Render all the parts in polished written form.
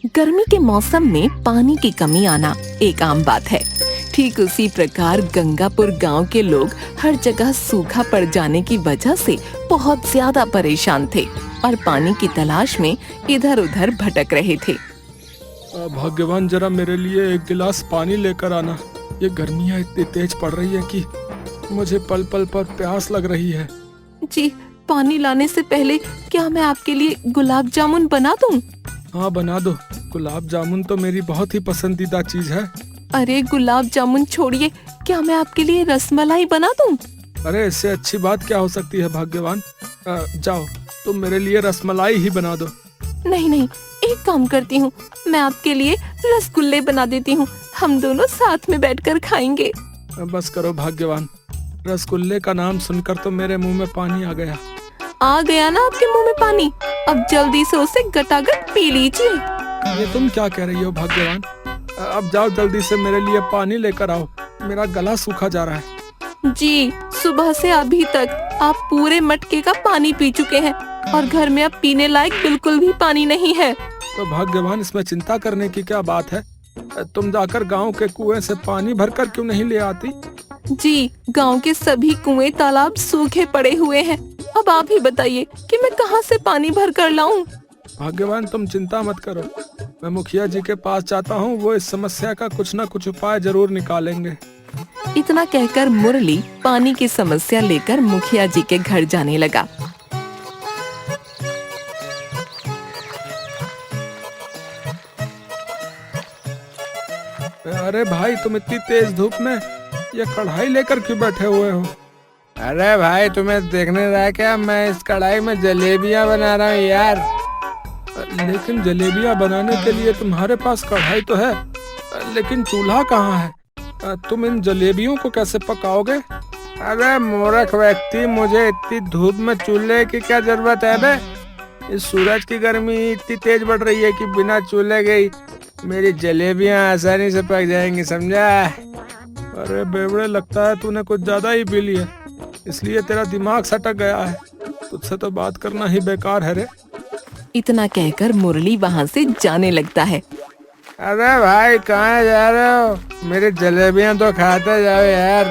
गर्मी के मौसम में पानी की कमी आना एक आम बात है। ठीक उसी प्रकार गंगापुर गांव के लोग हर जगह सूखा पड़ जाने की वजह से बहुत ज्यादा परेशान थे और पानी की तलाश में इधर उधर भटक रहे थे। भाग्यवान, जरा मेरे लिए एक गिलास पानी लेकर आना। ये गर्मियाँ इतनी तेज पड़ रही है कि मुझे पल पल पर प्यास लग रही है। जी, पानी लाने से पहले क्या मैं आपके लिए गुलाब जामुन बना दूं? हाँ, बना दो। गुलाब जामुन तो मेरी बहुत ही पसंदीदा चीज है। अरे गुलाब जामुन छोड़िए, क्या मैं आपके लिए रसमलाई बना दूं? अरे इससे अच्छी बात क्या हो सकती है भाग्यवान। जाओ, तुम मेरे लिए रसमलाई ही बना दो। नहीं नहीं, एक काम करती हूँ, मैं आपके लिए रसगुल्ले बना देती हूँ। हम दोनों साथ में बैठकर खाएंगे। बस करो भाग्यवान, रसगुल्ले का नाम सुनकर तो मेरे मुंह में पानी आ गया। आ गया ना आपके मुंह में पानी? अब जल्दी से उसे गटागट पी लीजिए। ये तुम क्या कह रही हो भाग्यवान? अब जाओ, जल्दी से मेरे लिए पानी लेकर आओ। मेरा गला सूखा जा रहा है। जी, सुबह से अभी तक आप पूरे मटके का पानी पी चुके हैं और घर में अब पीने लायक बिल्कुल भी पानी नहीं है। तो भाग्यवान, इसमें चिंता करने की क्या बात है? तुम जाकर गांव के कुएं से पानी भरकर क्यों नहीं ले आती? जी, गांव के सभी कुएं तालाब सूखे पड़े हुए हैं। अब आप ही बताइए कि मैं कहां से पानी भर कर लाऊं? भाग्यवान, तुम चिंता मत करो, मैं मुखिया जी के पास जाता हूँ। वो इस समस्या का कुछ न कुछ उपाय जरूर निकालेंगे। इतना कहकर मुरली पानी की समस्या लेकर मुखिया जी के घर जाने लगा। अरे भाई, तुम इतनी तेज धूप में ये कढ़ाई लेकर क्यों बैठे हुए हो? अरे भाई, तुम्हें देखने रहा क्या? मैं इस कढ़ाई में जलेबियां बना रहा हूँ यार। लेकिन जलेबियां बनाने के लिए तुम्हारे पास कढ़ाई तो है, लेकिन चूल्हा कहाँ है? तुम इन जलेबियों को कैसे पकाओगे? अरे मूर्ख व्यक्ति, मुझे इतनी धूप में चूल्हे की क्या जरूरत है बे? इस सूरज की गर्मी इतनी तेज बढ़ रही है कि बिना चूल्हे के ही मेरी जलेबियां आसानी से पक जाएंगी, समझा? अरे बेवड़े, लगता है तूने कुछ ज्यादा ही पी लिया, इसलिए तेरा दिमाग सटक गया है। तुझसे तो बात करना ही बेकार है रे। इतना कहकर मुरली वहाँ से जाने लगता है। अरे भाई, कहाँ जा रहे हो? मेरी जलेबियां तो खाते जाओ यार।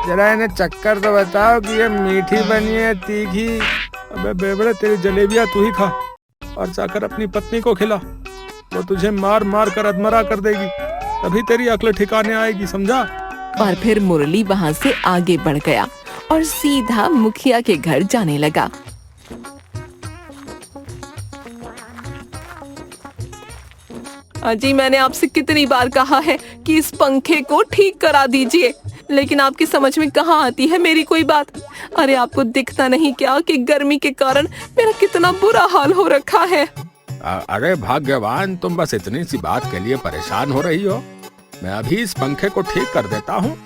जरा इन्हें चक्कर तो बताओ कि ये मीठी बनी है तीखी। अबे बेवड़े, तेरी जलेबियां तू ही खा और जाकर अपनी पत्नी को खिला। वो तुझे मार मार कर अधमरा कर देगी, तभी तेरी अक्ल ठिकाने आएगी, समझा? और फिर मुरली वहाँ से आगे बढ़ गया और सीधा मुखिया के घर जाने लगा। जी, मैंने आपसे कितनी बार कहा है कि इस पंखे को ठीक करा दीजिए, लेकिन आपकी समझ में कहाँ आती है मेरी कोई बात। अरे आपको दिखता नहीं क्या कि गर्मी के कारण मेरा कितना बुरा हाल हो रखा है। अरे भाग्यवान, तुम बस इतनी सी बात के लिए परेशान हो रही हो। मैं अभी इस पंखे को ठीक कर देता हूँ।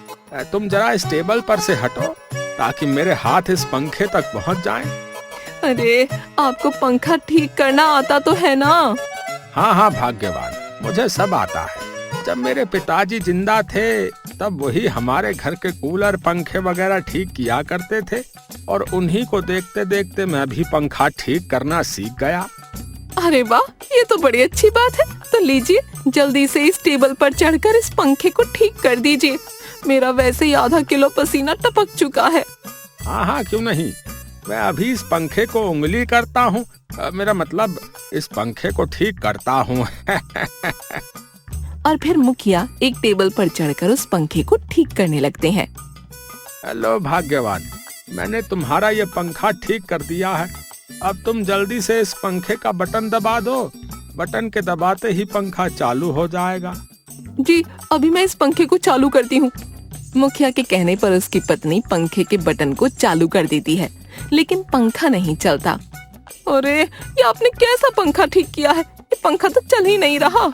तुम जरा इस टेबल पर से हटो ताकि मेरे हाथ इस पंखे तक पहुँच जाएं। अरे आपको पंखा ठीक करना आता तो है ना? हाँ हाँ भाग्यवान, मुझे सब आता है। जब मेरे पिताजी जिंदा थे तब वही हमारे घर के कूलर, पंखे वगैरह ठीक किया करते थे और उन्हीं को देखते देखते मैं भी पंखा ठीक करना सीख गया। अरे वाह, ये तो बड़ी अच्छी बात है। तो लीजिए, जल्दी से इस टेबल पर चढ़कर इस पंखे को ठीक कर दीजिए। मेरा वैसे ही आधा किलो पसीना टपक चुका है। हाँ हाँ, क्यों नहीं। मैं अभी इस पंखे को उंगली करता हूँ, मेरा मतलब इस पंखे को ठीक करता हूँ। और फिर मुखिया एक टेबल पर चढ़कर उस पंखे को ठीक करने लगते हैं। हेलो भाग्यवान, मैंने तुम्हारा ये पंखा ठीक कर दिया है। अब तुम जल्दी से इस पंखे का बटन दबा दो। बटन के दबाते ही पंखा चालू हो जाएगा। जी, अभी मैं इस पंखे को चालू करती हूँ। मुखिया के कहने पर उसकी पत्नी पंखे के बटन को चालू कर देती है, लेकिन पंखा नहीं चलता। अरे ये आपने कैसा पंखा ठीक किया है? ये पंखा तो चल ही नहीं रहा।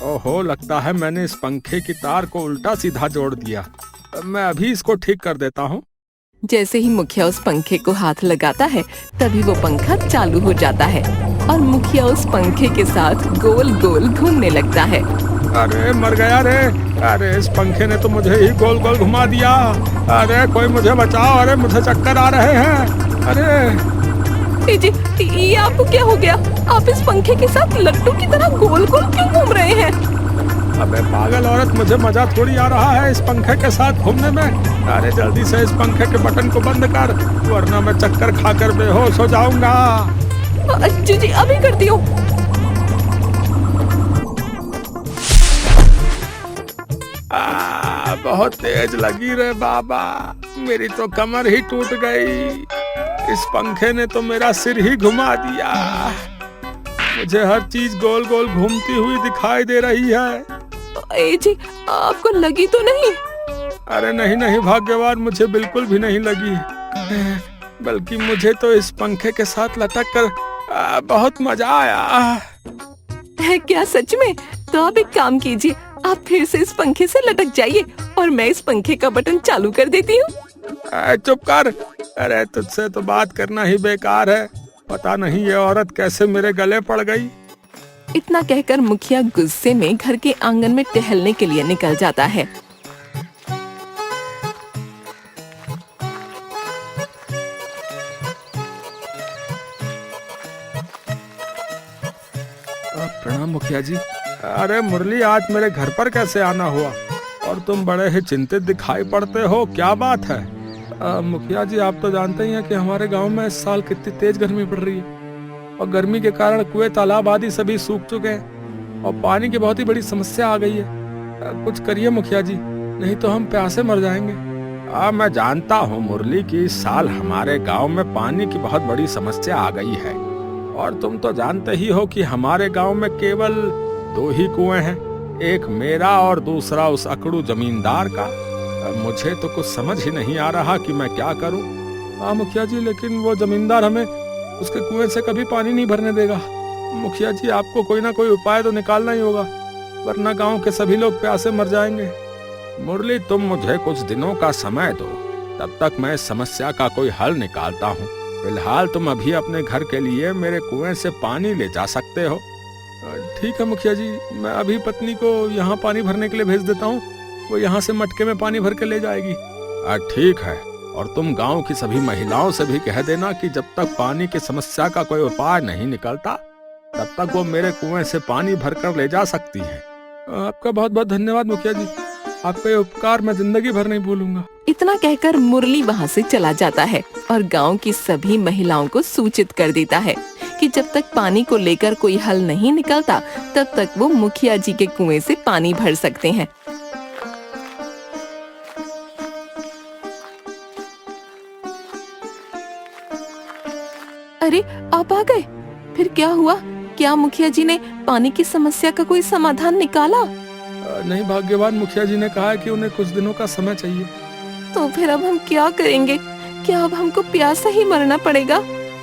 ओहो, लगता है मैंने इस पंखे की तार को उल्टा सीधा जोड़ दिया। मैं अभी इसको ठीक कर देता हूँ। जैसे ही मुखिया उस पंखे को हाथ लगाता है, तभी वो पंखा चालू हो जाता है और मुखिया उस पंखे के साथ गोल गोल घूमने लगता है। अरे मर गया रे! अरे इस पंखे ने तो मुझे ही गोल गोल घुमा दिया। अरे कोई मुझे बचाओ! अरे मुझे चक्कर आ रहे हैं। अरे जी, ये आपको क्या हो गया? आप इस पंखे के साथ लट्टू की तरह गोल गोल क्यों घूम रहे हैं? अबे पागल औरत, मुझे मजा थोड़ी आ रहा है इस पंखे के साथ घूमने में। अरे जल्दी से इस पंखे के बटन को बंद कर, वरना मैं चक्कर खाकर बेहोश हो जाऊंगा। जी जी, अभी करती हूँ। बहुत तेज लगी रे बाबा, मेरी तो कमर ही टूट गई। इस पंखे ने तो मेरा सिर ही घुमा दिया। मुझे हर चीज गोल गोल घूमती हुई दिखाई दे रही है। जी, आपको लगी तो नहीं? अरे नहीं नहीं भाग्यवान, मुझे बिल्कुल भी नहीं लगी, बल्कि मुझे तो इस पंखे के साथ लटक कर बहुत मजा आया। है क्या सच में? तो आप एक काम कीजिए, आप फिर से इस पंखे से लटक जाइए और मैं इस पंखे का बटन चालू कर देती हूँ। चुप कर। अरे तुझसे तो बात करना ही बेकार है। पता नहीं ये औरत कैसे मेरे गले पड़ गई। इतना कहकर मुखिया गुस्से में घर के आंगन में टहलने के लिए निकल जाता है। प्रणाम मुखिया जी। अरे मुरली, आज मेरे घर पर कैसे आना हुआ? और तुम बड़े ही चिंतित दिखाई पड़ते हो, क्या बात है? मुखिया जी, आप तो जानते ही हैं कि हमारे गांव में इस साल कितनी तेज गर्मी पड़ रही है और गर्मी के कारण कुएं, तालाब आदि सभी सूख चुके हैं और पानी की बहुत ही बड़ी समस्या आ गई है। कुछ करिए मुखिया जी, नहीं तो हम प्यासे मर जाएंगे। मैं जानता हूँ मुरली कि इस साल हमारे गांव में पानी की बहुत बड़ी समस्या आ गई है, और तुम तो जानते ही हो कि हमारे गांव में केवल 2 ही कुएं हैं, एक मेरा और दूसरा उस अकड़ू जमींदार का। मुझे तो कुछ समझ ही नहीं आ रहा कि मैं क्या करूं। हाँ मुखिया जी, लेकिन वो जमींदार हमें उसके कुएं से कभी पानी नहीं भरने देगा। मुखिया जी, आपको कोई ना कोई उपाय तो निकालना ही होगा, वरना गांव के सभी लोग प्यासे मर जाएंगे। मुरली, तुम मुझे कुछ दिनों का समय दो, तब तक मैं इस समस्या का कोई हल निकालता हूँ। फिलहाल तुम अभी अपने घर के लिए मेरे कुएं से पानी ले जा सकते हो। ठीक है मुखिया जी, मैं अभी पत्नी को यहाँ पानी भरने के लिए भेज देता हूँ, वो यहाँ से मटके में पानी भर के ले जाएगी। ठीक है, और तुम गांव की सभी महिलाओं से भी कह देना कि जब तक पानी की समस्या का कोई उपाय नहीं निकलता, तब तक वो मेरे कुएं से पानी भरकर ले जा सकती हैं। आपका बहुत बहुत धन्यवाद मुखिया जी, आपका ये उपकार मैं जिंदगी भर नहीं भूलूंगा। इतना कहकर मुरली वहाँ से चला जाता है और गांव की सभी महिलाओं को सूचित कर देता है कि जब तक पानी को लेकर कोई हल नहीं निकलता, तब तक वो मुखिया जी के कुएं से पानी भर सकते हैं। अरे, आप आ गए? फिर क्या हुआ? क्या मुखिया जी ने पानी की समस्या का कोई समाधान निकाला? नहीं भाग्यवान, मुखिया जी ने कहा है कि उन्हें कुछ दिनों का समय चाहिए। तो फिर अब हम क्या करेंगे? क्या अब हमको प्यासा ही मरना पड़ेगा?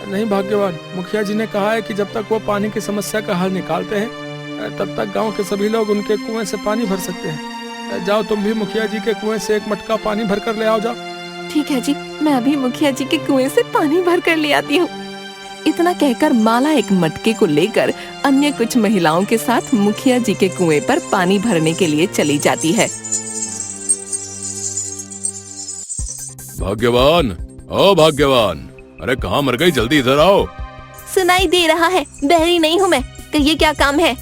नहीं भाग्यवान, मुखिया जी ने कहा है कि जब तक वो पानी की समस्या का हल निकालते हैं, तब तक गांव के सभी लोग उनके कुएं से पानी भर सकते हैं। जाओ तुम भी मुखिया जी के कुएं से एक मटका पानी भर कर ले आओ, जाओ। ठीक है जी, मैं अभी मुखिया जी के कुएं से पानी भर कर ले आती हूँ। इतना कहकर माला एक मटके को लेकर अन्य कुछ महिलाओं के साथ मुखिया जी के कुएं पर पानी भरने के लिए चली जाती है। भाग्यवान, ओ भाग्यवान, अरे कहाँ मर गई? जल्दी इधर आओ। सुनाई दे रहा है, बहरी नहीं हूँ मैं। कहिए क्या काम है?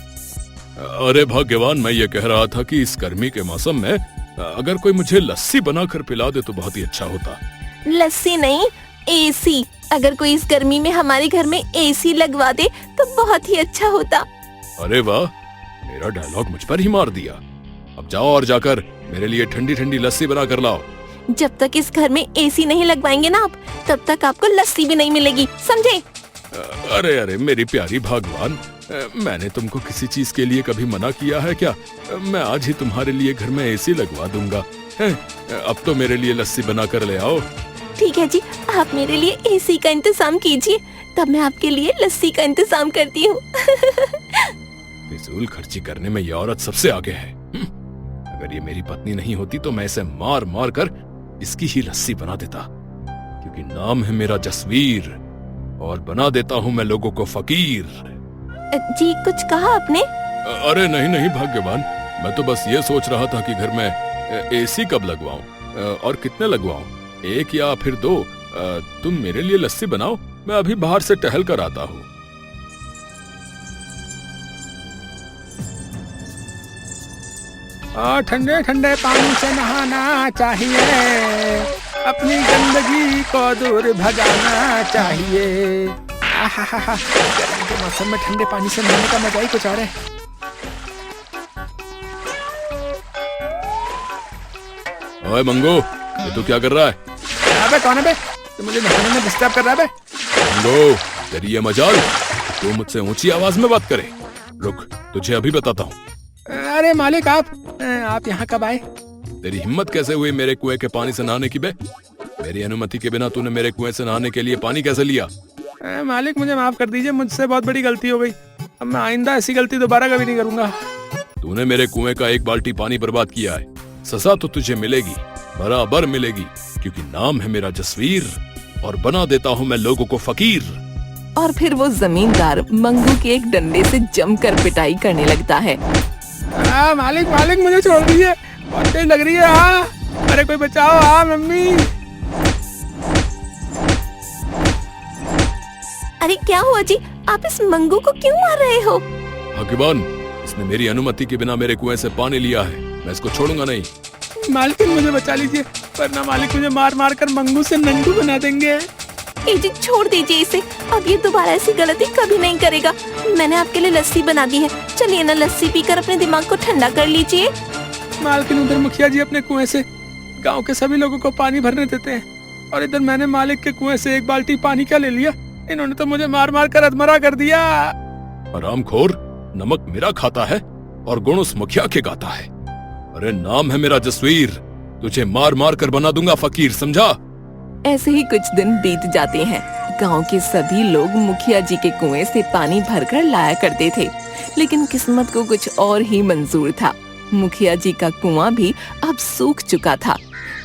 अरे भाग्यवान, मैं ये कह रहा था कि इस गर्मी के मौसम में अगर कोई मुझे लस्सी बनाकर पिला दे तो बहुत ही अच्छा होता। लस्सी नहीं, एसी। अगर कोई इस गर्मी में हमारे घर में एसी लगवा दे तो बहुत ही अच्छा होता। अरे वाह, मेरा डायलॉग मुझ पर ही मार दिया। अब जाओ और जाकर मेरे लिए ठंडी ठंडी लस्सी बना कर लाओ। जब तक इस घर में एसी नहीं लगवाएंगे ना आप, तब तक आपको लस्सी भी नहीं मिलेगी, समझे? अरे अरे मेरी प्यारी भगवान, मैंने तुमको किसी चीज के लिए कभी मना किया है क्या? मैं आज ही तुम्हारे लिए घर में एसी लगवा दूंगा। अब तो मेरे लिए लस्सी बना कर ले आओ। ठीक है जी, आप मेरे लिए एसी का इंतजाम कीजिए, तब मैं आपके लिए लस्सी का इंतजाम करती हूँ। फिजूल खर्ची करने में ये औरत सबसे आगे है। अगर ये मेरी पत्नी नहीं होती तो मैं इसे मार मार कर इसकी ही लस्सी बना देता, क्योंकि नाम है मेरा जसवीर और बना देता हूँ मैं लोगों को फकीर। जी, कुछ कहा आपने? अरे नहीं नहीं भाग्यवान, मैं तो बस ये सोच रहा था कि घर में एसी कब लगवाऊं और कितने लगवाऊं, 1 या फिर 2। तुम मेरे लिए लस्सी बनाओ, मैं अभी बाहर से टहल कर आता हूँ। ठंडे ठंडे पानी से नहाना चाहिए, अपनी गंदगी को दूर भगाना चाहिए। आहाहा, गर्मी के मौसम में ठंडे पानी से नहाने का मजा ही कुछ और है। ओए मंगो, ये तू क्या कर रहा है? अबे कौन है बे? तू मुझे नहाने में डिस्टर्ब कर रहा है बे? मंगो, तेरी ये मजाल, तू मुझसे ऊंची आवाज में बात करे। रुक, तुझे अभी बताता हूँ। अरे मालिक, आप यहाँ कब आए? तेरी हिम्मत कैसे हुई मेरे कुएं के पानी से नहाने की बे? मेरी अनुमति के बिना तूने मेरे कुएं से नहाने के लिए पानी कैसे लिया? मालिक मुझे माफ कर दीजिए, मुझसे बहुत बड़ी गलती हो गई। अब मैं आइंदा ऐसी गलती दोबारा कभी नहीं करूंगा। तूने मेरे कुएं का 1 बाल्टी पानी बर्बाद किया है, सजा तो तुझे मिलेगी, बराबर मिलेगी, क्योंकि नाम है मेरा जसवीर और बना देता हूँ मैं लोगों को फकीर। और फिर वो जमींदार मंगू के एक डंडे से जमकर पिटाई करने लगता है। मालिक मालिक मुझे छोड़ दीजिए, बहुत तेज लग रही है। अरे कोई बचाओ, मम्मी। अरे क्या हुआ जी, आप इस मंगू को क्यों मार रहे हो? हकीबान, इसने मेरी अनुमति के बिना मेरे कुएं से पानी लिया है, मैं इसको छोड़ूंगा नहीं। मालिक मुझे बचा लीजिए, वरना मालिक मुझे मार मार कर मंगू से नंगू बना देंगे। जी छोड़ दीजिए इसे, अब ये दोबारा ऐसी गलती कभी नहीं करेगा। मैंने आपके लिए लस्सी बना दी है, चलिए ना लस्सी पीकर अपने दिमाग को ठंडा कर लीजिए। मालकिन उधर मुखिया जी अपने कुएं से गांव के सभी लोगों को पानी भरने देते हैं, और इधर मैंने मालिक के कुएं से 1 बाल्टी पानी क्या ले लिया। इन्होंने तो मुझे मार मार कर अधमरा कर दिया। हरामखोर, नमक मेरा खाता है और गुण उस मुखिया के गाता है। अरे नाम है मेरा जसवीर, तुझे मार मार कर बना दूंगा फकीर, समझा? ऐसे ही कुछ दिन बीत जाते हैं। गांव के सभी लोग मुखिया जी के कुएं से पानी भरकर लाया करते थे, लेकिन किस्मत को कुछ और ही मंजूर था। मुखिया जी का कुआं भी अब सूख चुका था,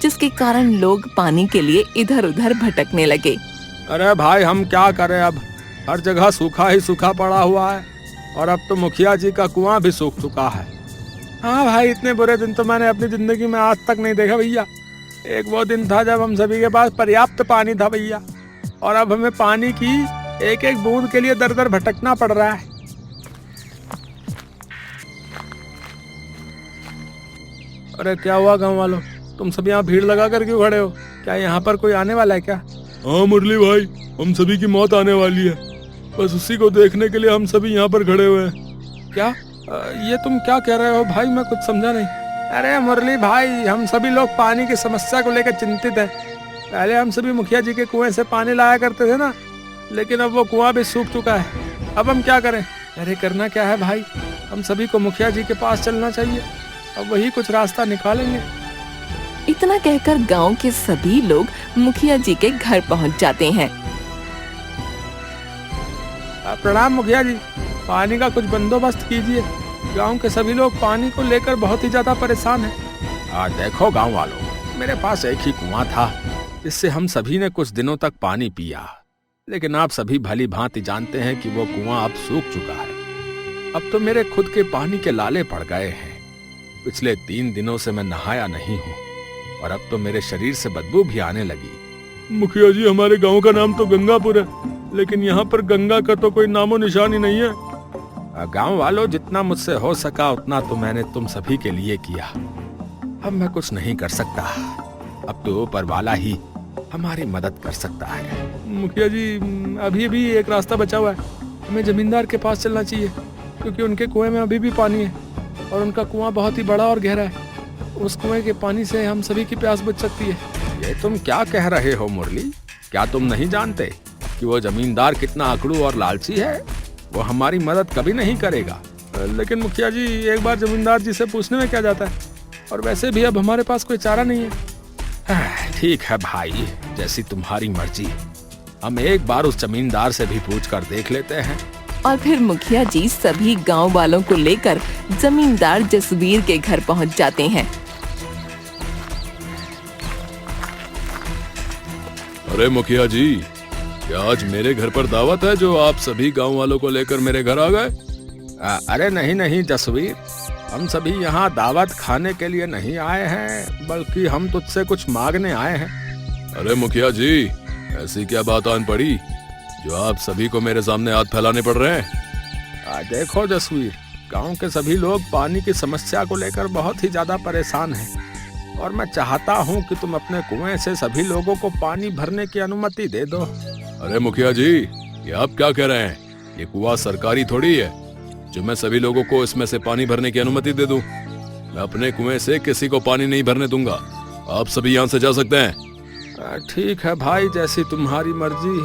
जिसके कारण लोग पानी के लिए इधर उधर भटकने लगे। अरे भाई हम क्या करें, अब हर जगह सूखा ही सूखा पड़ा हुआ है, और अब तो मुखिया जी का कुआं भी सूख चुका है। हाँ भाई, इतने बुरे दिन तो मैंने अपनी जिंदगी में आज तक नहीं देखा भैया। एक वो दिन था जब हम सभी के पास पर्याप्त पानी था भैया, और अब हमें पानी की एक एक बूंद के लिए दर दर भटकना पड़ रहा है। अरे क्या हुआ गांव वालों, तुम सब यहाँ भीड़ लगा कर क्यों खड़े हो? क्या यहाँ पर कोई आने वाला है क्या? हाँ मुरली भाई, हम सभी की मौत आने वाली है, बस उसी को देखने के लिए हम सभी यहाँ पर खड़े हुए हैं। क्या ये तुम क्या कह रहे हो भाई, मैं कुछ समझा नहीं। अरे मुरली भाई, हम सभी लोग पानी की समस्या को लेकर चिंतित हैं। पहले हम सभी मुखिया जी के कुएं से पानी लाया करते थे ना, लेकिन अब वो कुआं भी सूख चुका है। अब हम क्या करें? अरे करना क्या है भाई, हम सभी को मुखिया जी के पास चलना चाहिए, अब वही कुछ रास्ता निकालेंगे। इतना कहकर गांव के सभी लोग मुखिया जी के घर पहुंच जाते हैं। प्रणाम मुखिया जी, पानी का कुछ बंदोबस्त कीजिए। गांव के सभी लोग पानी को लेकर बहुत ही ज्यादा परेशान हैं। देखो गांव वालों, मेरे पास एक ही कुआं था, जिससे हम सभी ने कुछ दिनों तक पानी पिया, लेकिन आप सभी भली भांति जानते हैं कि वो कुआं अब सूख चुका है। अब तो मेरे खुद के पानी के लाले पड़ गए हैं। पिछले 3 दिनों से मैं नहाया नहीं हूँ, और अब तो मेरे शरीर से बदबू भी आने लगी। मुखिया जी, हमारे गांव का नाम तो गंगापुर है, लेकिन यहाँ पर गंगा का तो कोई नामो निशान ही नहीं है। गांव वालों, जितना मुझसे हो सका उतना तो मैंने तुम सभी के लिए किया। अब मैं कुछ नहीं कर सकता, अब तो ऊपर वाला ही हमारी मदद कर सकता है। मुखिया जी, अभी भी एक रास्ता बचा हुआ है, हमें जमींदार के पास चलना चाहिए, क्योंकि उनके कुएं में अभी भी पानी है, और उनका कुआं बहुत ही बड़ा और गहरा है। उस कुएं के पानी से हम सभी की प्यास बुझ सकती है। ये तुम क्या कह रहे हो मुरली? क्या तुम नहीं जानते कि वो जमींदार कितना अकड़ू और लालची है? वो हमारी मदद कभी नहीं करेगा। लेकिन मुखिया जी, एक बार जमींदार जी से पूछने में क्या जाता है, और वैसे भी अब हमारे पास कोई चारा नहीं है। ठीक है भाई, जैसी तुम्हारी मर्जी। हम एक बार उस जमींदार से भी पूछ कर देख लेते हैं। और फिर मुखिया जी सभी गांव वालों को लेकर जमींदार जसवीर के घर पहुंच जाते हैं। अरे मुखिया जी, क्या आज मेरे घर पर दावत है जो आप सभी गांव वालों को लेकर मेरे घर आ गए? अरे नहीं नहीं जसवीर, हम सभी यहाँ दावत खाने के लिए नहीं आए हैं, बल्कि हम तुझसे कुछ मांगने आए हैं। अरे मुखिया जी, ऐसी क्या बात आन पड़ी? जो आप सभी को मेरे सामने हाथ फैलाने पड़ रहे हैं? देखो जसवीर, गांव के सभी लोग पानी की समस्या को लेकर बहुत ही ज्यादा परेशान हैं और मैं चाहता हूं कि तुम अपने कुएं से सभी लोगों को पानी भरने की अनुमति दे दो। अरे मुखिया जी, ये आप क्या कह रहे हैं? ये कुआं सरकारी थोड़ी है जो मैं सभी लोगों को इसमें से पानी भरने की अनुमति दे दूं। मैं अपने कुएं से किसी को पानी नहीं भरने दूंगा। आप सभी यहाँ से जा सकते हैं। ठीक है भाई, जैसी तुम्हारी मर्जी।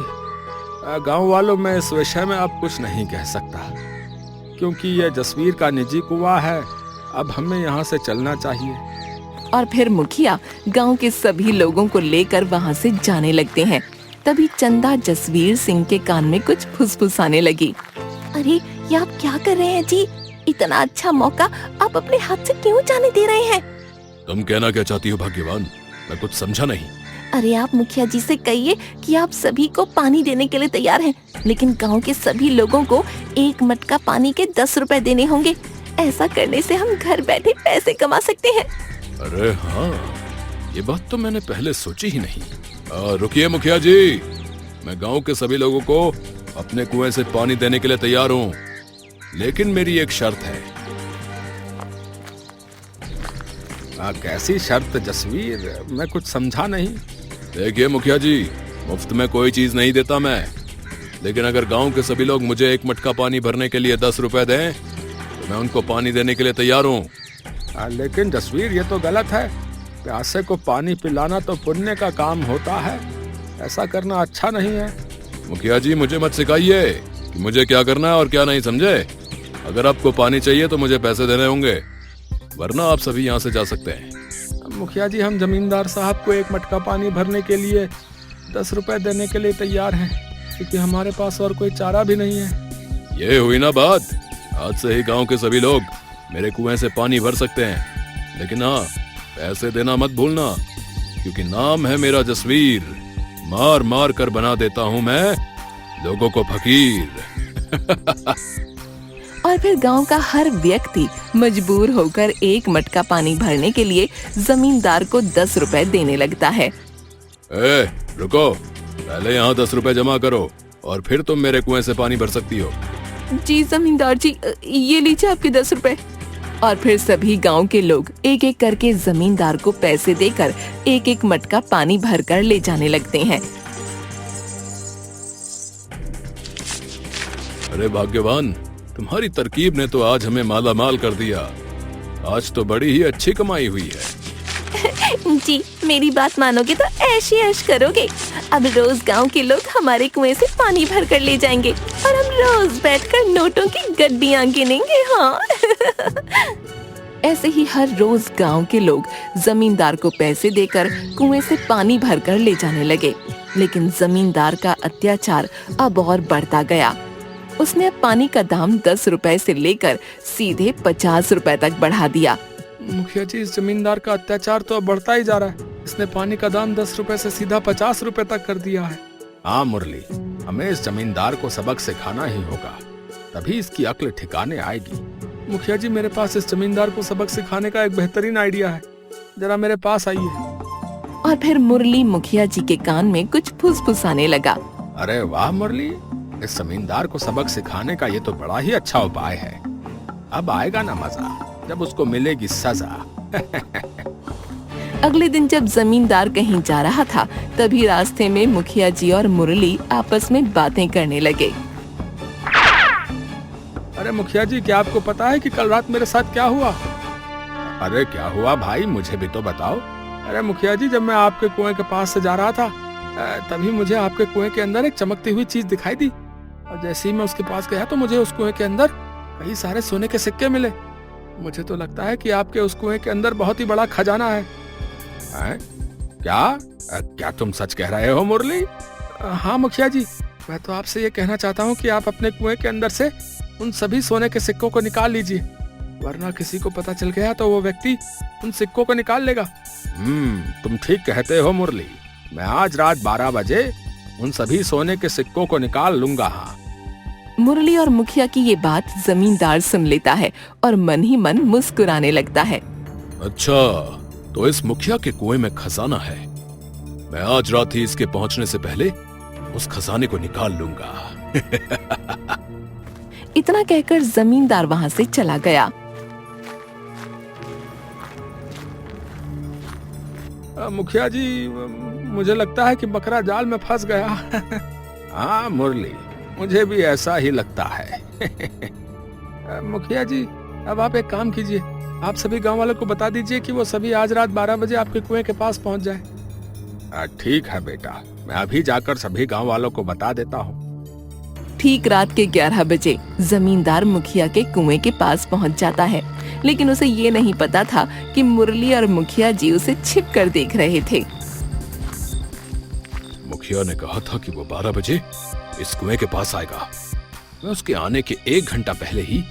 गांव वालों, मैं इस विषय में अब कुछ नहीं कह सकता क्योंकि ये जसवीर का निजी कुआं है। अब हमें यहाँ से चलना चाहिए। और फिर मुखिया गांव के सभी लोगों को लेकर वहां से जाने लगते हैं। तभी चंदा जसवीर सिंह के कान में कुछ फुसफुसाने लगी। अरे ये आप क्या कर रहे हैं जी? इतना अच्छा मौका आप अपने हाथ से क्यों जाने दे रहे हैं? तुम कहना क्या चाहती हो भाग्यवान? मैं कुछ समझा नहीं। अरे आप मुखिया जी से कहिए कि आप सभी को पानी देने के लिए तैयार हैं, लेकिन गांव के सभी लोगों को एक मटका पानी के 10 रुपए देने होंगे। ऐसा करने से हम घर बैठे पैसे कमा सकते हैं। अरे हाँ, ये बात तो मैंने पहले सोची ही नहीं। रुकिए मुखिया जी, मैं गांव के सभी लोगों को अपने कुएं से पानी देने के लिए तैयार हूँ, लेकिन मेरी एक शर्त है। कैसी शर्त जसवीर? मैं कुछ समझा नहीं। देखिए मुखिया जी, मुफ्त में कोई चीज नहीं देता मैं, लेकिन अगर गांव के सभी लोग मुझे एक मटका पानी भरने के लिए 10 रुपए दें तो मैं उनको पानी देने के लिए तैयार हूँ। लेकिन जसवीर, ये तो गलत है। प्यासे को पानी पिलाना तो पुण्य का काम होता है, ऐसा करना अच्छा नहीं है। मुखिया जी, मुझे मत सिखाइए कि मुझे क्या करना है और क्या नहीं, समझे? अगर आपको पानी चाहिए तो मुझे पैसे देने होंगे, वरना आप सभी यहाँ से जा सकते हैं। मुखिया जी, हम जमींदार साहब को एक मटका पानी भरने के लिए 10 रुपए देने के लिए तैयार हैं, क्योंकि हमारे पास और कोई चारा भी नहीं है। ये हुई ना बात। आज से ही गांव के सभी लोग मेरे कुएं से पानी भर सकते हैं, लेकिन हाँ, पैसे देना मत भूलना, क्योंकि नाम है मेरा जसवीर। मार मार कर बना देता हूँ मैं लोगों को फकीर। और फिर गांव का हर व्यक्ति मजबूर होकर एक मटका पानी भरने के लिए जमींदार को 10 रुपए देने लगता है। रुको, पहले यहाँ 10 रुपए जमा करो और फिर तुम मेरे कुएं से पानी भर सकती हो। जी जमींदार जी, ये लीजिए आपके 10 रुपए। और फिर सभी गांव के लोग एक एक करके जमींदार को पैसे देकर एक एक मटका पानी भरकर ले जाने लगते हैं। अरे भाग्यवान, तुम्हारी तरकीब ने तो आज हमें माला माल कर दिया। आज तो बड़ी ही अच्छी कमाई हुई है। जी, मेरी बात मानोगे तो ऐश ही ऐश करोगे। अब रोज गांव के लोग हमारे कुएं से पानी भर कर ले जाएंगे और हम रोज बैठकर नोटों की गड्डियां गिनेंगे। हाँ। ऐसे ही हर रोज गांव के लोग जमींदार को पैसे देकर कुएं से पानी भरकर ले जाने लगे, लेकिन जमींदार का अत्याचार अब और बढ़ता गया। उसने अब पानी का दाम 10 रुपए से लेकर सीधे 50 रुपए तक बढ़ा दिया। मुखिया जी, इस जमींदार का अत्याचार तो अब बढ़ता ही जा रहा है। इसने पानी का दाम 10 रुपए से सीधा 50 रुपए तक कर दिया है। हाँ मुरली, हमें इस जमींदार को सबक सिखाना ही होगा, तभी इसकी अक्ल ठिकाने आएगी। मुखिया जी, मेरे पास इस जमींदार को सबक सिखाने का एक बेहतरीन आइडिया है, जरा मेरे पास आइए। और फिर मुरली मुखिया जी के कान में कुछ फुसफुसाने लगा। अरे वाह मुरली, इस जमींदार को सबक सिखाने का ये तो बड़ा ही अच्छा उपाय है। अब आएगा ना मजा जब उसको मिलेगी सजा। अगले दिन जब जमींदार कहीं जा रहा था, तभी रास्ते में मुखिया जी और मुरली आपस में बातें करने लगे। अरे मुखिया जी, क्या आपको पता है कि कल रात मेरे साथ क्या हुआ? अरे क्या हुआ भाई, मुझे भी तो बताओ। अरे मुखिया जी, जब मैं आपके कुएं के पास से जा रहा था, तभी मुझे आपके कुएं के अंदर एक चमकती हुई चीज दिखाई दी, और जैसे ही मैं उसके पास गया तो मुझे उस कुएं के अंदर कई सारे सोने के सिक्के मिले। मुझे तो लगता है कि आपके उस कुएं के अंदर बहुत ही बड़ा खजाना है। क्या तुम सच कह रहे हो मुरली? हाँ मुखिया जी, मैं तो आपसे ये कहना चाहता हूँ कि आप अपने कुएं के अंदर से उन सभी सोने के सिक्कों को निकाल लीजिए, वरना किसी को पता चल गया तो वो व्यक्ति उन सिक्कों को निकाल लेगा। तुम ठीक कहते हो मुरली, मैं आज रात 12 बजे उन सभी सोने के सिक्कों को निकाल लूंगा। हाँ। मुरली और मुखिया की ये बात जमींदार सुन लेता है और मन ही मन मुस्कुराने लगता है। अच्छा, तो इस मुखिया के कुएं में खजाना है। मैं आज रात ही इसके पहुंचने से पहले उस खजाने को निकाल लूंगा। इतना कहकर जमींदार वहाँ से चला गया। मुखिया जी, मुझे लगता है कि बकरा जाल में फंस गया। हाँ मुरली, मुझे भी ऐसा ही लगता है। मुखिया जी, अब आप एक काम कीजिए, आप सभी गांव वालों को बता दीजिए कि वो सभी आज रात 12 बजे आपके कुएं के पास पहुंच जाए। ठीक है बेटा, मैं अभी जाकर सभी गांव वालों को बता देता हूँ। ठीक रात के 11 बजे जमींदार मुखिया के कुएं के पास पहुंच जाता है, लेकिन उसे ये नहीं पता था कि मुरली और मुखिया जी उसे छिप कर देख रहे थे। मुखिया ने कहा था कि वो 12 बजे इस कुएं के पास आएगा। मैं उसके आने के 1 घंटा पहले ही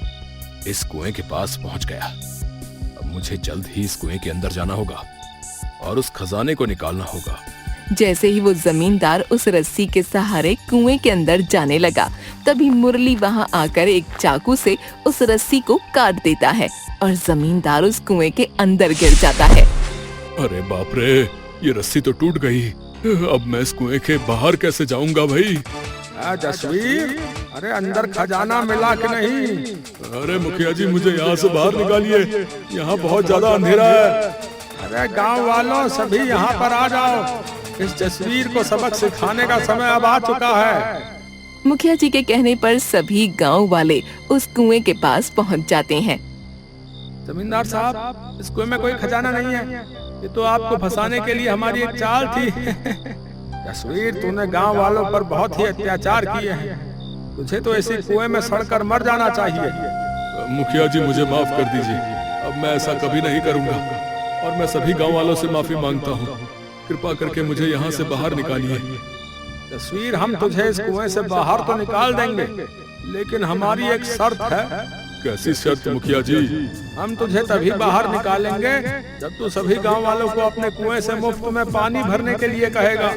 इस कुएं के पास पहुंच गया। अब मुझे जल्द ही इस कुएं के अंदर जाना होगा और उस खजाने को निकालना होगा। जैसे ही वो जमींदार उस रस्सी के सहारे कुएं के अंदर जाने लगा, तभी मुरली वहां आकर एक चाकू से उस रस्सी को काट देता है और जमींदार उस कुएं के अंदर गिर जाता है। अरे बाप रे, ये रस्सी तो टूट गई। अब मैं इस कुएं के बाहर कैसे जाऊंगा भाई? जसवीर, अरे अंदर खजाना मिला कि नहीं? अरे मुखिया जी, मुझे यहाँ से बाहर निकालिए, यहाँ बहुत ज्यादा अंधेरा है। अरे गांव वालों, सभी यहाँ पर आ जाओ, इस जसवीर को सबक सिखाने का समय अब आ चुका है। मुखिया जी के कहने पर सभी गांव वाले उस कुएं के पास पहुंच जाते हैं। जमींदार साहब, इस कुएं में कोई खजाना नहीं है, ये तो आपको फंसाने के लिए हमारी एक चाल थी। जसवीर, तूने गांव वालों पर बहुत ही अत्याचार किए हैं, तुझे तो ऐसे कुएं में सड़कर मर जाना चाहिए। मुखिया जी, मुझे माफ कर दीजिए, अब मैं ऐसा कभी नहीं करूंगा और मैं सभी गांव वालों से माफी मांगता हूँ। कृपा करके मुझे यहाँ से बाहर निकालिए। जसवीर, हम तुझे इस कुएं से बाहर तो निकाल देंगे, लेकिन हमारी एक शर्त है। कैसी शर्त मुखिया जी? हम तुझे तभी बाहर निकालेंगे जब तू सभी गांव वालों को अपने कुएं से मुफ्त में पानी भरने के लिए कहेगा।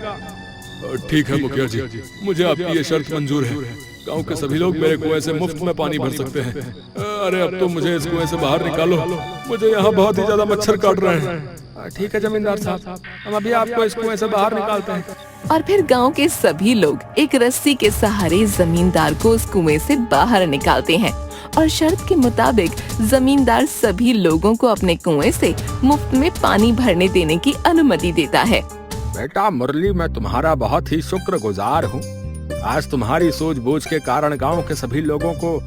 ठीक है मुखिया जी, मुझे आपकी ये शर्त मंजूर है। गांव के सभी लोग मेरे कुएं से मुफ्त में पानी भर सकते हैं। अरे अब तो मुझे इस कुएं से बाहर निकालो, मुझे यहाँ बहुत ही ज्यादा मच्छर काट रहे हैं। ठीक है जमींदार साहब, हम अभी आपको इस कुएं से बाहर निकालते हैं। और फिर गांव के सभी लोग एक रस्सी के सहारे जमींदार को उस कुएं से बाहर निकालते हैं और शर्त के मुताबिक जमींदार सभी लोगों को अपने कुएं से मुफ्त में पानी भरने देने की अनुमति देता है। बेटा मुरली, मैं तुम्हारा बहुत ही शुक्रगुजार हूँ। आज तुम्हारी सूझबूझ के कारण गांव के सभी लोगों को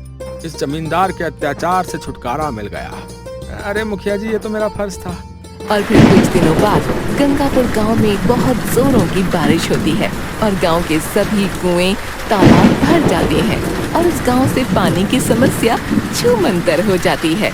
इस जमींदार के अत्याचार से छुटकारा मिल गया। अरे मुखिया जी, ये तो मेरा फर्ज था। और फिर कुछ दिनों बाद गंगापुर गांव में बहुत जोरों की बारिश होती है और गांव के सभी कुएं तालाब भर जाते हैं और उस गांव से पानी की समस्या छूमंतर हो जाती है।